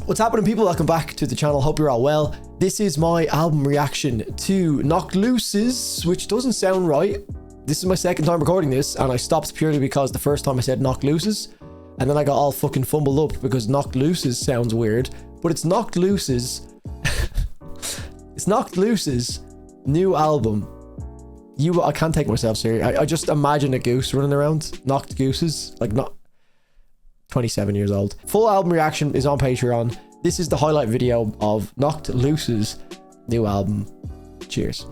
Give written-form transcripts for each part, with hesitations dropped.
What's happening, people? Welcome back to the channel. Hope you're all well. This is my album reaction to Knocked Loose's, which doesn't sound right. This is my second time recording this, and I stopped purely because the first time I said Knocked Loose's, and then I got all fucking fumbled up because Knocked Loose's sounds weird. But it's Knocked Loose's. It's Knocked Loose's new album. I can't take myself serious. I just imagine a goose running around. Knocked Gooses. Like, not 27 years old. Full album reaction is on Patreon. This is the highlight video of Knocked Loose's new album. Cheers.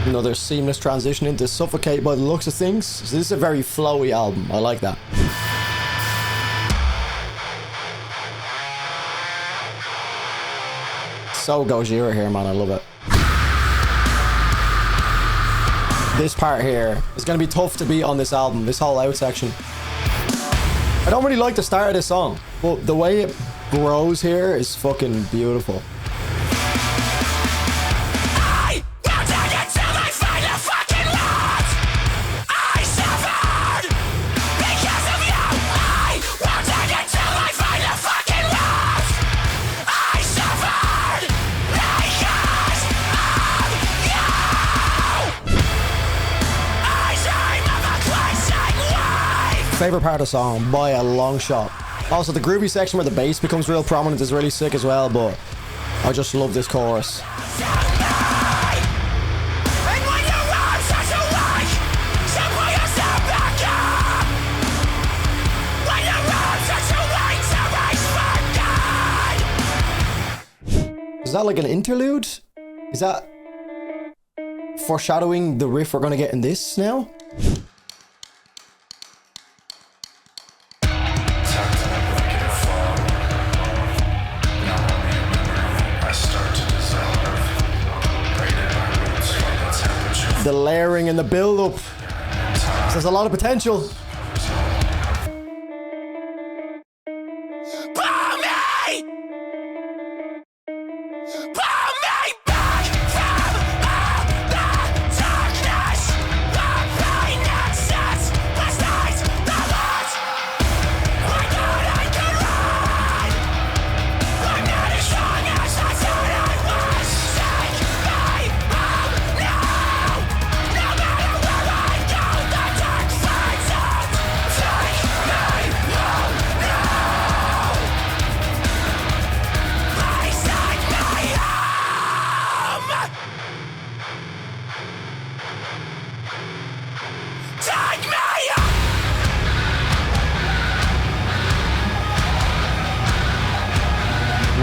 Another seamless transition into Suffocate by the looks of things. So this is a very flowy album. I like that. So Gojira here, man. I love it. This part here is going to be tough to beat on this album. This whole out section. I don't really like the start of this song, but the way it grows here is fucking beautiful. Favorite part of the song by a long shot. Also, the groovy section where the bass becomes real prominent is really sick as well, but I just love this chorus. Is that like an interlude? Is that foreshadowing the riff we're gonna get in this now? The layering and the build-up. There's a lot of potential.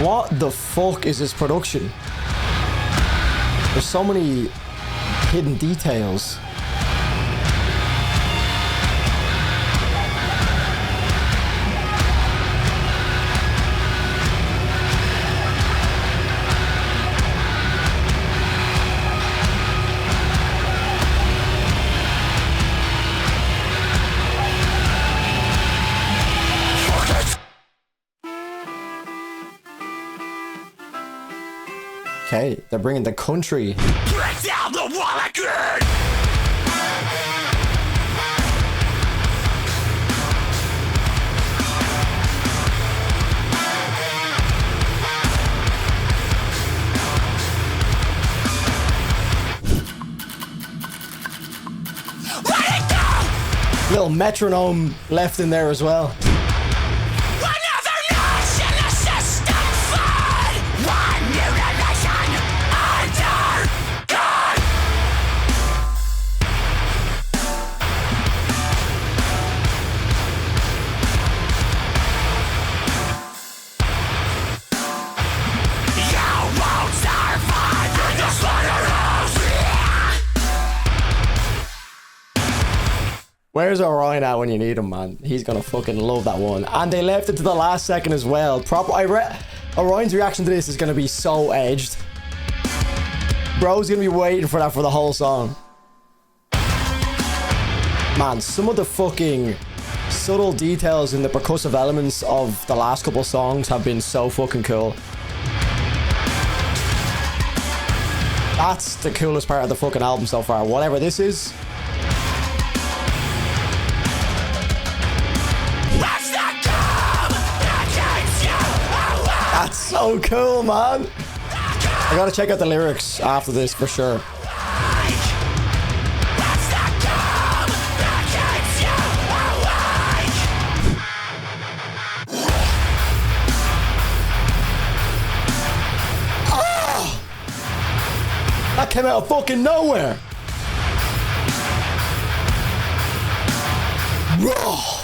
What the fuck is this production? There's so many hidden details. Okay, they're bringing the country. Break down the wall again! Let it go! Little metronome left in there as well. Where's Orion at when you need him, man? He's gonna fucking love that one. And they left it to the last second as well. Orion's reaction to this is gonna be so edged. Bro's gonna be waiting for that for the whole song. Man, some of the fucking subtle details in the percussive elements of the last couple songs have been so fucking cool. That's the coolest part of the fucking album so far. Whatever this is. That's so cool, man. I gotta check out the lyrics after this for sure. That came out of fucking nowhere. Raw.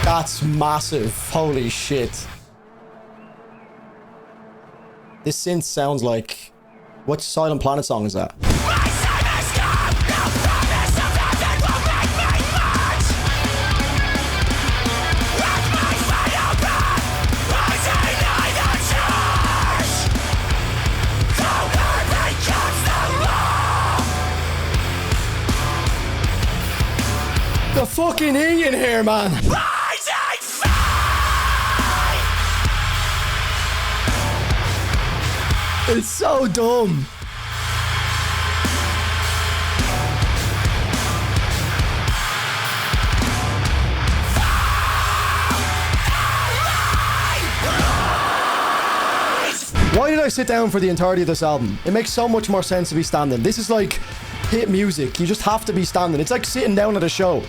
That's massive. Holy shit. This synth sounds like... What Silent Planet song is that? The fucking E in here, man. It's so dumb. Why did I sit down for the entirety of this album? It makes so much more sense to be standing. This is like hit music. You just have to be standing. It's like sitting down at a show.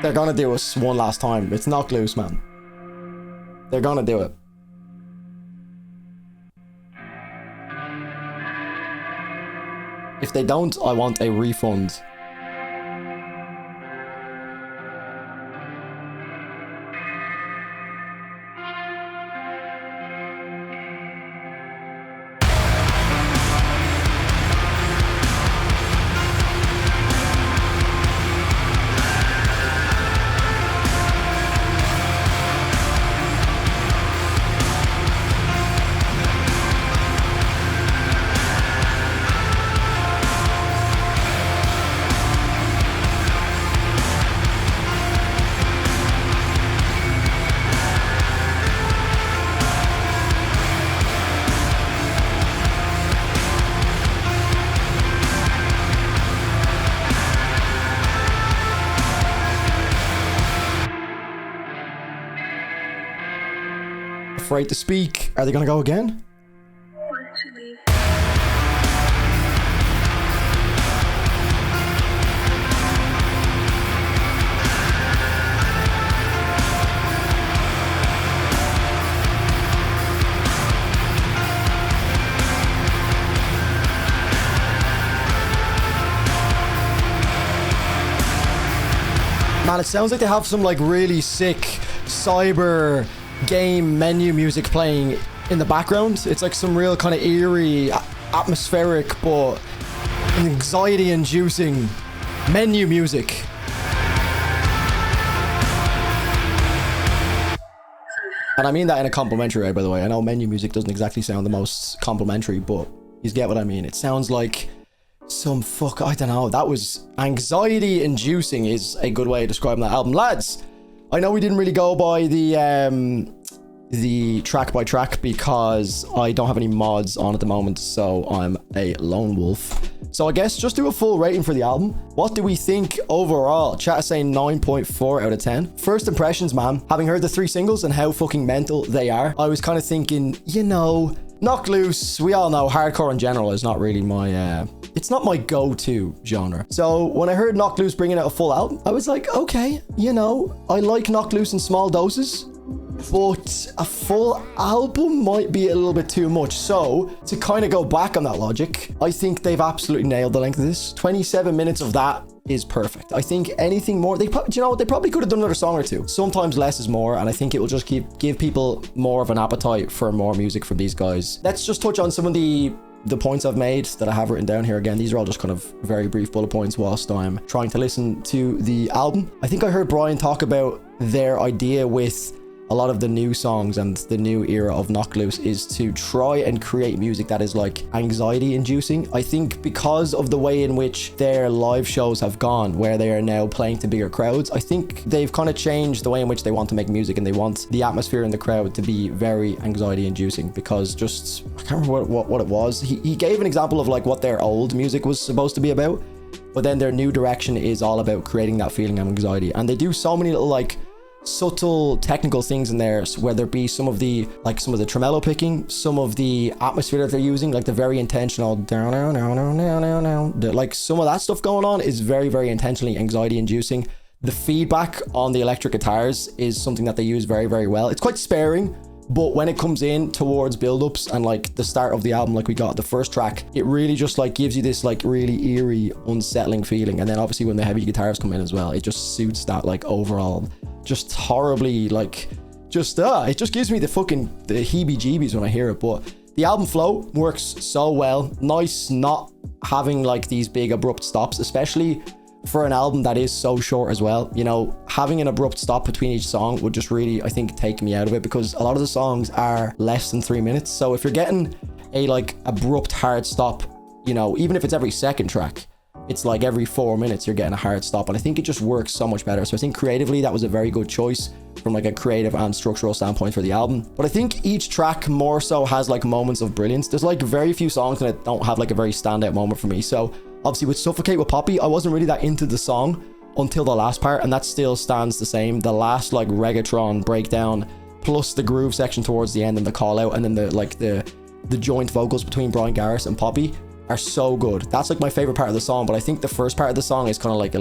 They're gonna do us one last time. It's Knocked Loose, man. They're gonna do it. If they don't, I want a refund. Afraid to speak. Are they gonna go again? Man, it sounds like they have some like really sick cyber game menu music playing in the background. It's like some real kind of eerie, atmospheric, but anxiety inducing menu music. And I mean that in a complimentary way, by the way. I know menu music doesn't exactly sound the most complimentary, but you get what I mean. It sounds like some I don't know. That was anxiety inducing is a good way of describing that album. Lads, I know we didn't really go by the track by track because I don't have any mods on at the moment, so I'm a lone wolf. So I guess just do a full rating for the album. What do we think overall? Chat is saying 9.4 out of 10. First impressions, man. Having heard the 3 singles and how fucking mental they are, I was kind of thinking, you know, Knocked Loose, we all know hardcore in general is not really my it's not my go-to genre. So when I heard Knocked Loose bringing out a full album, I was like, okay, you know, I like Knocked Loose in small doses, but a full album might be a little bit too much. So to kind of go back on that logic, I think they've absolutely nailed the length of this. 27 minutes of that is perfect. I think anything more, they probably could have done another song or two. Sometimes less is more, and I think it will just give people more of an appetite for more music from these guys. Let's just touch on some of the points I've made that I have written down here. Again, these are all just kind of very brief bullet points whilst I'm trying to listen to the album. I think I heard Brian talk about their idea with a lot of the new songs and the new era of Knocked Loose is to try and create music that is like anxiety inducing. I think because of the way in which their live shows have gone, where they are now playing to bigger crowds, I think they've kind of changed the way in which they want to make music, and they want the atmosphere in the crowd to be very anxiety inducing, because just, I can't remember what it was. He gave an example of like what their old music was supposed to be about, but then their new direction is all about creating that feeling of anxiety. And they do so many little like subtle technical things in there, whether it be some of the tremolo picking, some of the atmosphere that they're using, like the very intentional down, like some of that stuff going on is very, very intentionally anxiety inducing. The feedback on the electric guitars is something that they use very, very well. It's quite sparing, but when it comes in towards build-ups and like the start of the album, like we got the first track, it really just like gives you this like really eerie, unsettling feeling. And then obviously when the heavy guitars come in as well, it just suits that like overall just horribly like it just gives me the heebie-jeebies when I hear it. But the album flow works so well. Nice not having like these big abrupt stops, especially for an album that is so short as well. You know, having an abrupt stop between each song would just really, I think, take me out of it, because a lot of the songs are less than 3 minutes. So if you're getting a like abrupt hard stop, you know, even if it's every second track, it's like every 4 minutes you're getting a hard stop, and I think it just works so much better. So I think creatively that was a very good choice from like a creative and structural standpoint for the album. But I think each track more so has like moments of brilliance. There's like very few songs that don't have like a very standout moment for me. So obviously with Suffocate with Poppy, I wasn't really that into the song until the last part, and that still stands the same. The last like reggaeton breakdown plus the groove section towards the end and the call out, and then the joint vocals between Brian Garris and Poppy are so good. That's like my favorite part of the song. But I think the first part of the song is kind of like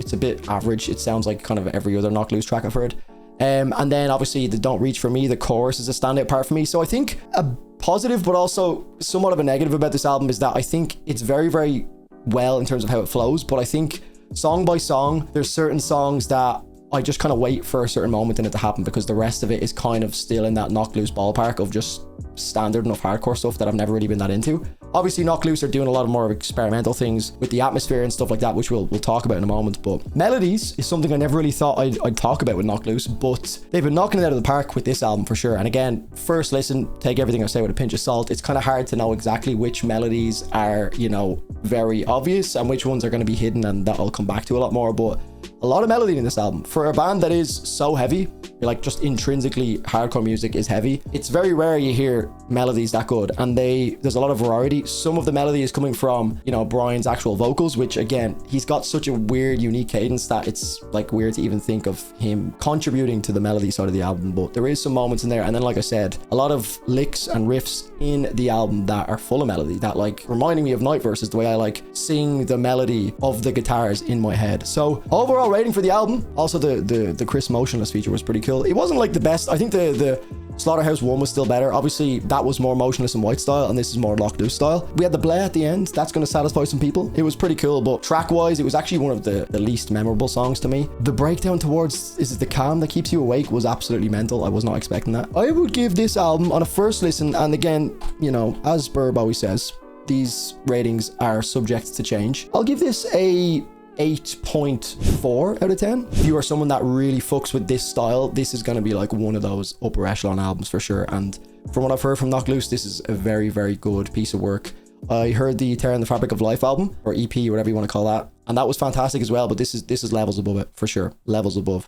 it's a bit average. It sounds like kind of every other Knocked Loose track I've heard. And then obviously the Don't Reach For Me, the chorus is a standout part for me. So I think a positive but also somewhat of a negative about this album is that I think it's very, very well in terms of how it flows, but I think song by song there's certain songs that I just kind of wait for a certain moment in it to happen, because the rest of it is kind of still in that Knocked Loose ballpark of just standard enough hardcore stuff that I've never really been that into. Obviously Knocked Loose are doing a lot more experimental things with the atmosphere and stuff like that, which we'll talk about in a moment. But melodies is something I never really thought I'd talk about with Knocked Loose, but they've been knocking it out of the park with this album for sure. And again, first listen, take everything I say with a pinch of salt. It's kind of hard to know exactly which melodies are, you know, very obvious and which ones are going to be hidden, and that I'll come back to a lot more. But a lot of melody in this album for a band that is so heavy, like just intrinsically hardcore music is heavy. It's very rare you hear melodies that good, and there's a lot of variety. Some of the melody is coming from, you know, Brian's actual vocals, which again, he's got such a weird, unique cadence that it's like weird to even think of him contributing to the melody side of the album. But there is some moments in there, and then like I said, a lot of licks and riffs in the album that are full of melody, that like reminding me of Night Verses, the way I like sing the melody of the guitars in my head. So overall rating for the album, also the Chris Motionless feature was pretty cool. It wasn't like the best. I think the Slaughterhouse 1 was still better. Obviously that was more Motionless and White style, and this is more Knocked Loose style. We had the bleh at the end. That's going to satisfy some people. It was pretty cool, but track wise it was actually one of the least memorable songs to me. The breakdown towards Is It The Calm That Keeps You Awake was absolutely mental. I was not expecting that. I would give this album on a first listen, and again, you know, as Burb always says, these ratings are subject to change, I'll give this a 8.4 out of 10. If you are someone that really fucks with this style, this is going to be like one of those upper echelon albums for sure. And from what I've heard from Knocked Loose, this is a very, very good piece of work. I heard the Tear in the Fabric of Life album, or EP, whatever you want to call that, and that was fantastic as well. But this is levels above it for sure. Levels above.